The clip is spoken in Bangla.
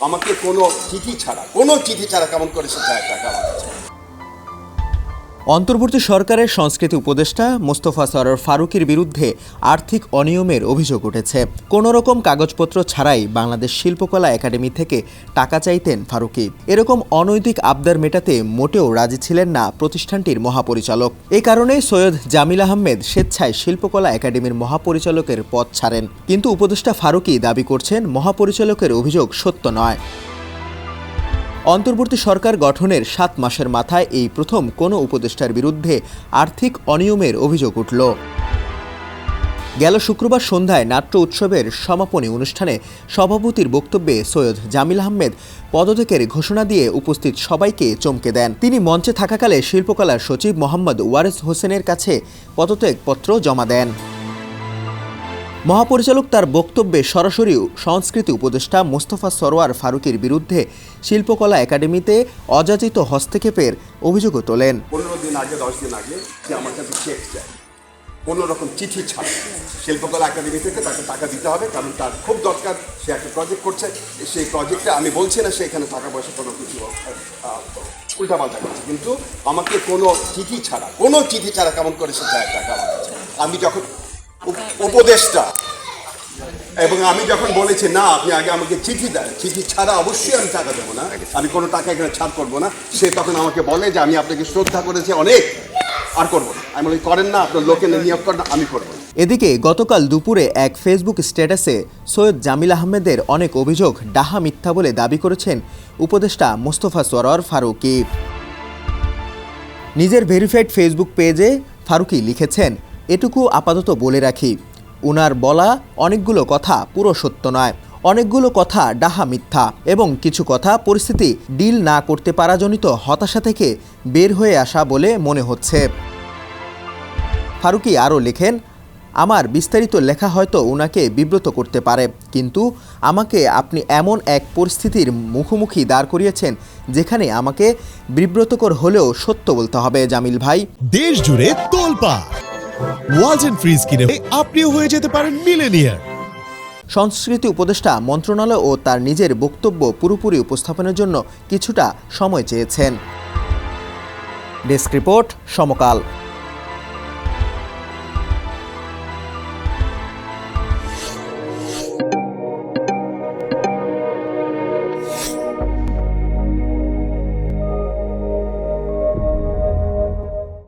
আমাকে কোনো চিঠি ছাড়া কেমন করে সে টাকা আমার কাছে। অন্তর্বর্তী সরকারের সংস্কৃতি উপদেষ্টা মোস্তফা সরোয়ার ফারুকীর বিরুদ্ধে আর্থিক অনিয়মের অভিযোগ উঠেছে। কোনো রকম কাগজপত্র ছাড়াই বাংলাদেশ শিল্পকলা একাডেমি থেকে টাকা চাইতেন ফারুকী। এরকম অনৈতিক আবদার মেটাতে মোটেও রাজি ছিলেন না প্রতিষ্ঠানটির মহাপরিচালক। এ কারণেই সৈয়দ জামিল আহমেদ স্বেচ্ছায় শিল্পকলা একাডেমির মহাপরিচালকের পদ ছাড়েন। কিন্তু উপদেষ্টা ফারুকী দাবি করছেন মহাপরিচালকের অভিযোগ সত্য নয়। অন্তর্বর্তী সরকার গঠনের 7 মাসের মাথায় এই প্রথম কোনো উপদেষ্টার বিরুদ্ধে আর্থিক অনিয়মের অভিযোগ উঠল। গেল শুক্রবার সন্ধ্যায় নাট্য উৎসবের সমাপনী অনুষ্ঠানে সভাপতির বক্তব্যে সৈয়দ জামিল আহমেদ পদত্যাগের ঘোষণা দিয়ে উপস্থিত সবাইকে চমকে দেন। তিনি মঞ্চে থাকাকালে শিল্পকলার সচিব মোহাম্মদ ওয়ারেস হোসেনের কাছে পদত্যাগপত্র জমা দেন। মহাপরিচালক তার বক্তব্যে সরাসরি সংস্কৃতি উপদেষ্টা মোস্তফা সরোয়ার ফারুকীর বিরুদ্ধে শিল্পকলা একাডেমিতে অযাচিত হস্তক্ষেপের অভিযোগও তোলেন। 15 দিন আগে 10 দিন আগে সে আমার কাছে চেক চায়, কোনো রকম চিঠি ছাড়া শিল্পকলা একাডেমি থেকে তাকে টাকা দিতে হবে, কারণ তার খুব দরকার। সে একটা প্রজেক্ট করছে, সেই প্রজেক্টে আমি বলছি না সে এখানে টাকা পয়সা কোনো কিছু উল্টাপাল্টা করছে, কিন্তু আমাকে কোনো চিঠি ছাড়া কেমন করে সে চায় টাকা আমার কাছে। আমি যখন উপদেষ্টা এবং আমি যখন বলেছি না আপনি আগে আমাকে চিঠি দেন, চিঠি ছাড়া অবশ্যই আমি টাকা দেবো না, আমি কোনো টাকা এখানে ছাড় করবো না, সে তখন আমাকে বলে যে আমি আপনাকে শ্রদ্ধা করেছি অনেক, আর করবো না। আমি বলি করেন না, আপনার লোকে নিয়োগ করেন, আমি করবো না। এদিকে গতকাল দুপুরে এক ফেসবুক স্ট্যাটাসে সৈয়দ জামিল আহমেদের অনেক অভিযোগ ডাহা মিথ্যা বলে দাবি করেছেন উপদেষ্টা মোস্তফা সরোয়ার ফারুকী। নিজের ভেরিফাইড ফেসবুক পেজে ফারুকী লিখেছেন, এটুকু আপাতত বলে রাখি, উনার বলা অনেকগুলো কথা পুরো সত্য নয়, অনেকগুলো কথা ডাহা মিথ্যা এবং কিছু কথা পরিস্থিতি ডিল না করতে পারাজনিত হতাশা থেকে বের হয়ে আসা বলে মনে হচ্ছে। ফারুকী আরও লেখেন, আমার বিস্তারিত লেখা হয়তো উনাকে বিব্রত করতে পারে, কিন্তু আমাকে আপনি এমন এক পরিস্থিতির মুখোমুখি দাঁড় করিয়েছেন যেখানে আমাকে বিব্রতকর হলেও সত্য বলতে হবে। জামিল ভাই, দেশ জুড়ে তোলপাড় ওয়ালটন ফ্রিজ কিনে আপনিও হয়ে যেতে পারেন মিলেনিয়ার। সংস্কৃতি উপদেষ্টা মন্ত্রণালয় ও তার নিজের বক্তব্য পুরোপুরি উপস্থাপনের জন্য কিছুটা সময় চেয়েছেন। ডেস্ক রিপোর্ট, সমকাল।